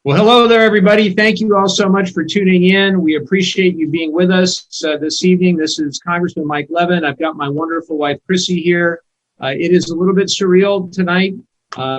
Well, hello there, everybody. Thank you all so much for tuning in. We appreciate you being with us this evening. This is Congressman Mike Levin. I've got my wonderful wife, Chrissy, here. It is a little bit surreal tonight.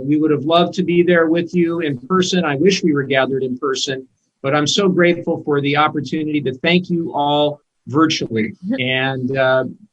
We would have loved to be there with you in person. I wish we were gathered in person, but I'm so grateful for the opportunity to thank you all virtually. And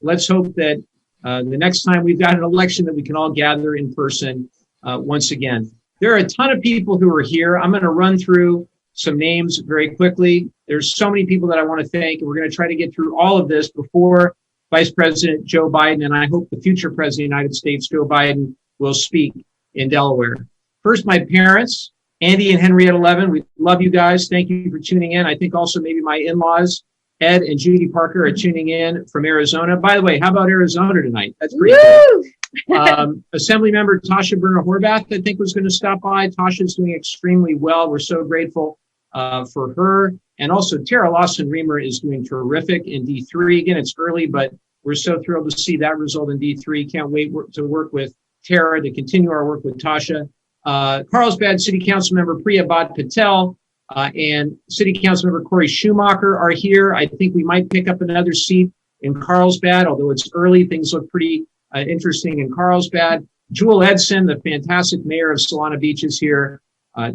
let's hope that the next time we've got an election that we can all gather in person once again. There are a ton of people who are here. I'm going to run through some names very quickly. There's so many people that I want to thank, and we're going to try to get through all of this before Vice President Joe Biden, and I hope the future President of the United States, Joe Biden, will speak in Delaware. First, my parents, Andy and Henrietta Levin. We love you guys. Thank you for tuning in. I think also maybe my in-laws, Ed and Judy Parker, are tuning in from Arizona. By the way, how about Arizona tonight? That's pretty cool. Assemblymember Tasha Burner Horvath, I think, was going to stop by. Tasha's doing extremely well. We're so grateful for her. And also Tara Lawson-Remer is doing terrific in D3. Again, it's early, but we're so thrilled to see that result in D3. Can't wait to work with Tara, to continue our work with Tasha. Carlsbad City Council Member Priya Bhatt Patel and City Council Member Corey Schumacher are here. I think we might pick up another seat in Carlsbad, although it's early. Things look pretty interesting in Carlsbad. Jewel Edson, the fantastic mayor of Solana Beach, is here.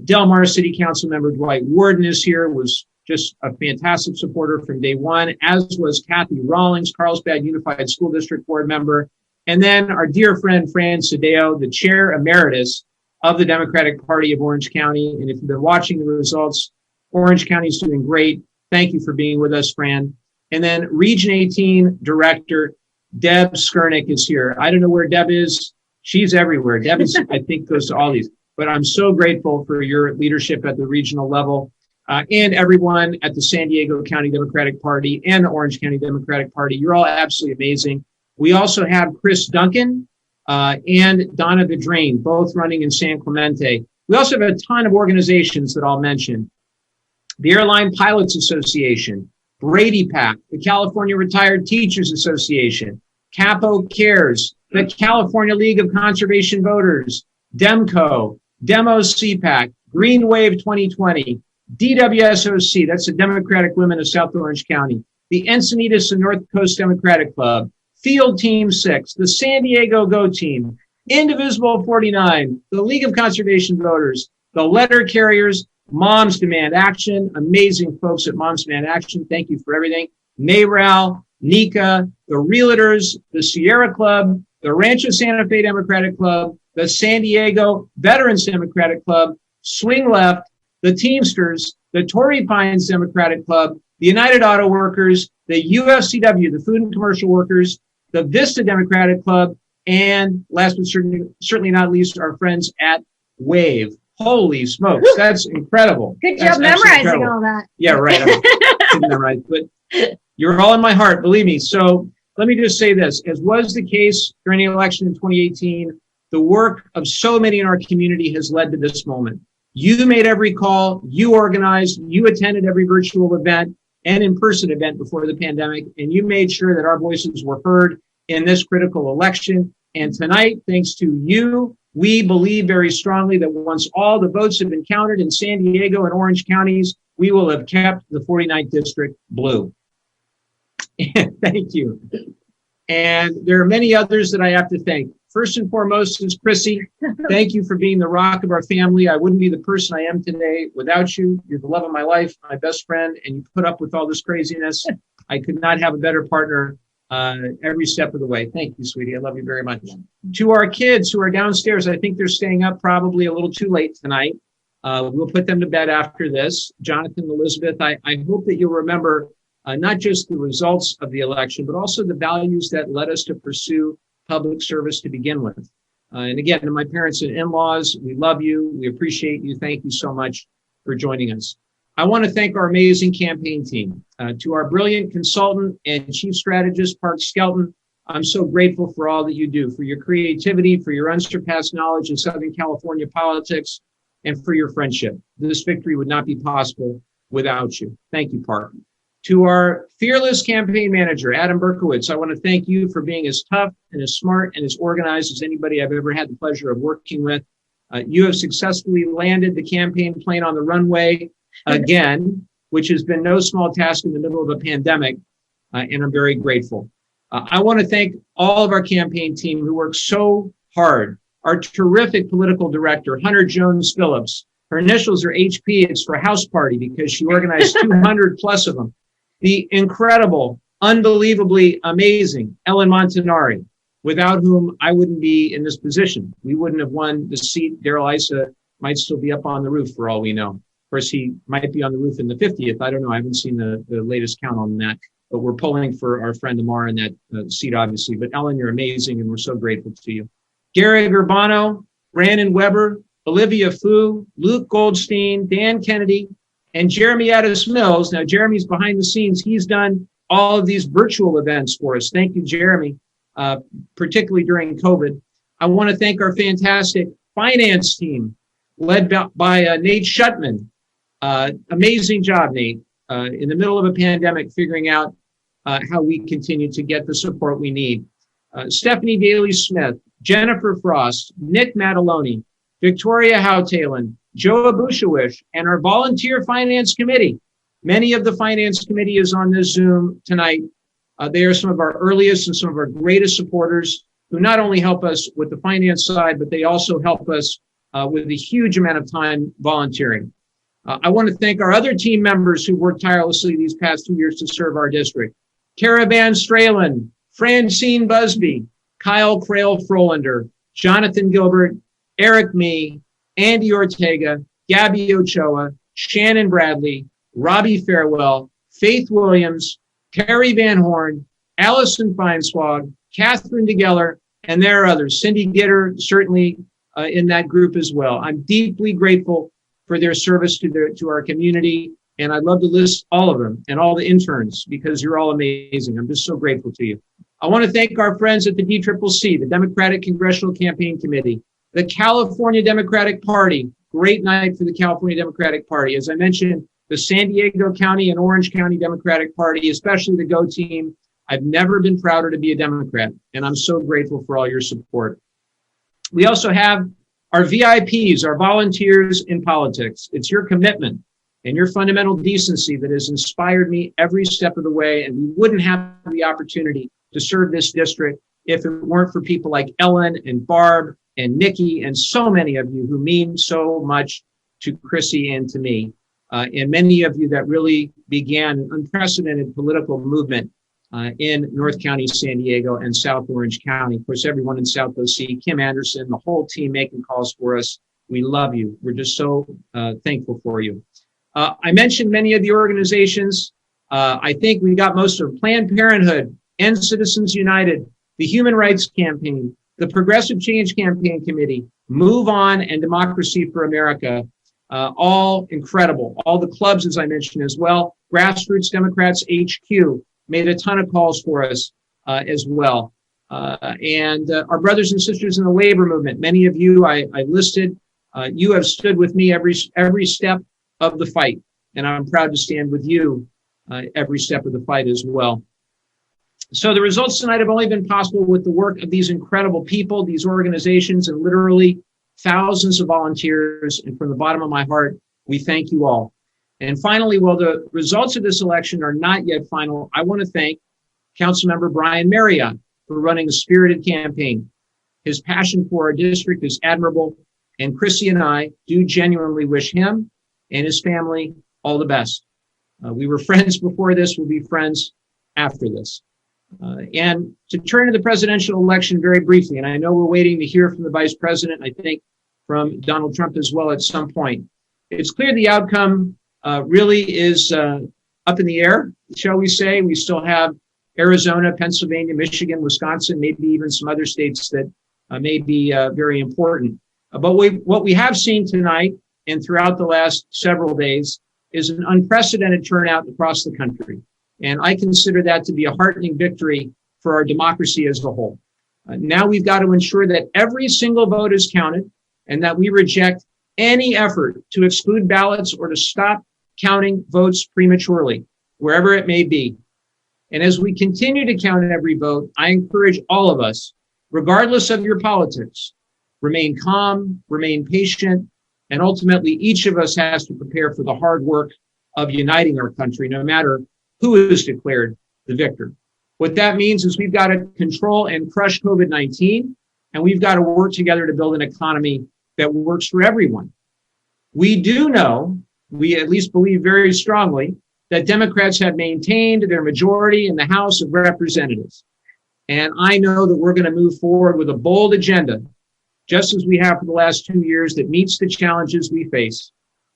Del Mar City Council Member Dwight Warden is here, was just a fantastic supporter from day one, as was Kathy Rawlings, Carlsbad Unified School District Board member. And then our dear friend, Fran Cedillo, the chair emeritus of the Democratic Party of Orange County. And if you've been watching the results, Orange County is doing great. Thank you for being with us, Fran. And then Region 18 Director Deb Skurnick is here. I don't know where Deb is. She's everywhere. Deb is, I think, goes to all these. But I'm so grateful for your leadership at the regional level and everyone at the San Diego County Democratic Party and the Orange County Democratic Party. You're all absolutely amazing. We also have Chris Duncan and Donna Vidrain, both running in San Clemente. We also have a ton of organizations that I'll mention. The Airline Pilots Association, Brady PAC, the California Retired Teachers Association, Capo Cares, the California League of Conservation Voters, DEMCO, Demos CPAC, Green Wave 2020, DWSOC, that's the Democratic Women of South Orange County, the Encinitas and North Coast Democratic Club, Field Team 6, the San Diego Go Team, Indivisible 49, the League of Conservation Voters, the Letter Carriers, Moms Demand Action, amazing folks at Moms Demand Action. Thank you for everything. NARAL, NICA, the Realtors, the Sierra Club, the Rancho Santa Fe Democratic Club, the San Diego Veterans Democratic Club, Swing Left, the Teamsters, the Torrey Pines Democratic Club, the United Auto Workers, the UFCW, the Food and Commercial Workers, the Vista Democratic Club, and last but certainly not least, our friends at WAVE. Holy smokes, that's incredible. Good job memorizing all that. Yeah, right. I didn't memorize, but you're all in my heart, believe me. So let me just say this, as was the case during the election in 2018, the work of so many in our community has led to this moment. You made every call, you organized, you attended every virtual event and in-person event before the pandemic, and you made sure that our voices were heard in this critical election. And tonight, thanks to you, we believe very strongly that once all the votes have been counted in San Diego and Orange counties, we will have kept the 49th district blue. Thank you. And there are many others that I have to thank. First and foremost is Chrissy. Thank you for being the rock of our family. I wouldn't be the person I am today without you. You're the love of my life, my best friend, and you put up with all this craziness. I could not have a better partner every step of the way. Thank you, sweetie. I love you very much. To our kids who are downstairs, I think they're staying up probably a little too late tonight. We'll put them to bed after this. Jonathan and Elizabeth, I hope that you'll remember not just the results of the election, but also the values that led us to pursue public service to begin with. And again, to my parents and in-laws, we love you. We appreciate you. Thank you so much for joining us. I want to thank our amazing campaign team. To our brilliant consultant and chief strategist, Park Skelton, I'm so grateful for all that you do, for your creativity, for your unsurpassed knowledge of Southern California politics, and for your friendship. This victory would not be possible without you. Thank you, Park. To our fearless campaign manager, Adam Berkowitz, I want to thank you for being as tough and as smart and as organized as anybody I've ever had the pleasure of working with. You have successfully landed the campaign plane on the runway again, which has been no small task in the middle of a pandemic, and I'm very grateful. I want to thank all of our campaign team who worked so hard. Our terrific political director, Hunter Jones Phillips. Her initials are HP. It's for House Party because she organized 200 plus of them. The incredible, unbelievably amazing Ellen Montanari, without whom I wouldn't be in this position. We wouldn't have won the seat. Darrell Issa might still be up on the roof for all we know. Of course, he might be on the roof in the 50th. I don't know. I haven't seen the latest count on that. But we're polling for our friend Amar in that seat, obviously. But Ellen, you're amazing, and we're so grateful to you. Gary Urbano, Brandon Weber, Olivia Fu, Luke Goldstein, Dan Kennedy, and Jeremy Addis Mills. Now, Jeremy's behind the scenes. He's done all of these virtual events for us. Thank you, Jeremy, particularly during COVID. I want to thank our fantastic finance team led by Nate Shutman. Amazing job, Nate, in the middle of a pandemic, figuring out how we continue to get the support we need. Stephanie Daly-Smith, Jennifer Frost, Nick Mataloni, Victoria Howtalen, Joe Abushawish, and our volunteer finance committee. Many of the finance committee is on this Zoom tonight. They are some of our earliest and some of our greatest supporters who not only help us with the finance side, but they also help us with a huge amount of time volunteering. I want to thank our other team members who worked tirelessly these past 2 years to serve our district. Caravan Stralin, Francine Busby, Kyle Crail-Frolander, Jonathan Gilbert, Eric Mee, Andy Ortega, Gabby Ochoa, Shannon Bradley, Robbie Farewell, Faith Williams, Terry Van Horn, Allison Feinswag, Catherine DeGeller, and there are others. Cindy Gitter, certainly in that group as well. I'm deeply grateful for their service to our community, and I'd love to list all of them and all the interns because you're all amazing. I'm just so grateful to you. I want to thank our friends at the DCCC, the Democratic Congressional Campaign Committee, the California Democratic Party. Great night for the California Democratic Party. As I mentioned, the San Diego County and Orange County Democratic Party, especially the GO team. I've never been prouder to be a Democrat, and I'm so grateful for all your support. We also have our VIPs, our volunteers in politics. It's your commitment and your fundamental decency that has inspired me every step of the way, and we wouldn't have the opportunity to serve this district if it weren't for people like Ellen and Barb and Nikki and so many of you who mean so much to Chrissy and to me, and many of you that really began an unprecedented political movement in North County, San Diego, and South Orange County. Of course, everyone in South OC, Kim Anderson, the whole team making calls for us. We love you. We're just so thankful for you. I mentioned many of the organizations. I think we got most of them. Planned Parenthood, End Citizens United, the Human Rights Campaign, the Progressive Change Campaign Committee, Move On, and Democracy for America. All incredible. All the clubs, as I mentioned as well. Grassroots Democrats HQ made a ton of calls for us as well. And our brothers and sisters in the labor movement, many of you I listed, you have stood with me every step of the fight. And I'm proud to stand with you every step of the fight as well. So the results tonight have only been possible with the work of these incredible people, these organizations, and literally thousands of volunteers. And from the bottom of my heart, we thank you all. And finally, while the results of this election are not yet final, I want to thank Councilmember Brian Marriott for running a spirited campaign. His passion for our district is admirable, and Chrissy and I do genuinely wish him and his family all the best. We were friends before this, we'll be friends after this. And to turn to the presidential election very briefly, and I know we're waiting to hear from the vice president, I think from Donald Trump as well at some point. It's clear the outcome really is up in the air, shall we say. We still have Arizona, Pennsylvania, Michigan, Wisconsin, maybe even some other states that may be very important. But what we have seen tonight and throughout the last several days is an unprecedented turnout across the country. And I consider that to be a heartening victory for our democracy as a whole. Now we've got to ensure that every single vote is counted and that we reject any effort to exclude ballots or to stop counting votes prematurely, wherever it may be. And as we continue to count every vote, I encourage all of us, regardless of your politics, remain calm, remain patient, and ultimately each of us has to prepare for the hard work of uniting our country, no matter who is declared the victor. What that means is we've got to control and crush COVID-19, and we've got to work together to build an economy that works for everyone. We do know, we at least believe very strongly, that Democrats have maintained their majority in the House of Representatives. And I know that we're going to move forward with a bold agenda, just as we have for the last 2 years, that meets the challenges we face.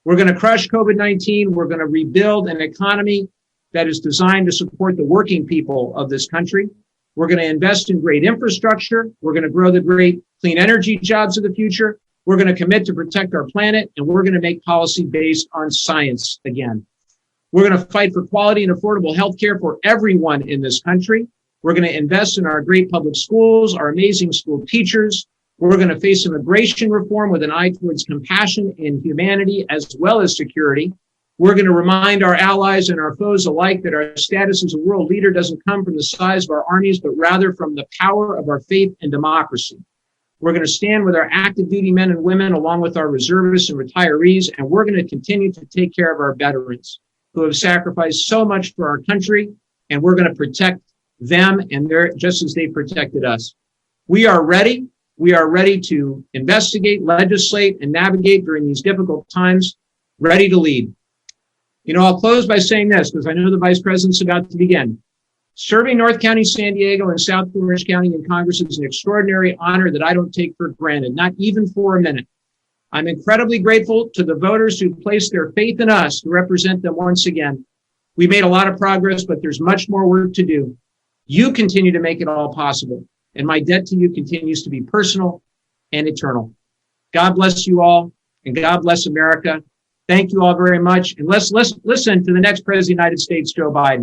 We're going to crush COVID-19. We're going to rebuild an economy that is designed to support the working people of this country. We're going to invest in great infrastructure. We're going to grow the great clean energy jobs of the future. We're going to commit to protect our planet, and we're going to make policy based on science again. We're going to fight for quality and affordable health care for everyone in this country. We're going to invest in our great public schools, our amazing school teachers. We're going to face immigration reform with an eye towards compassion and humanity as well as security. We're going to remind our allies and our foes alike that our status as a world leader doesn't come from the size of our armies, but rather from the power of our faith and democracy. We're going to stand with our active duty men and women along with our reservists and retirees, and we're going to continue to take care of our veterans who have sacrificed so much for our country, and we're going to protect them and just as they protected us. We are ready. We are ready to investigate, legislate, and navigate during these difficult times, ready to lead. I'll close by saying this because I know the Vice President's about to begin. Serving North County, San Diego, and South Orange County in Congress is an extraordinary honor that I don't take for granted, not even for a minute. I'm incredibly grateful to the voters who placed their faith in us to represent them once again. We made a lot of progress, but there's much more work to do. You continue to make it all possible, and my debt to you continues to be personal and eternal. God bless you all, and God bless America. Thank you all very much, and let's listen to the next President of the United States, Joe Biden.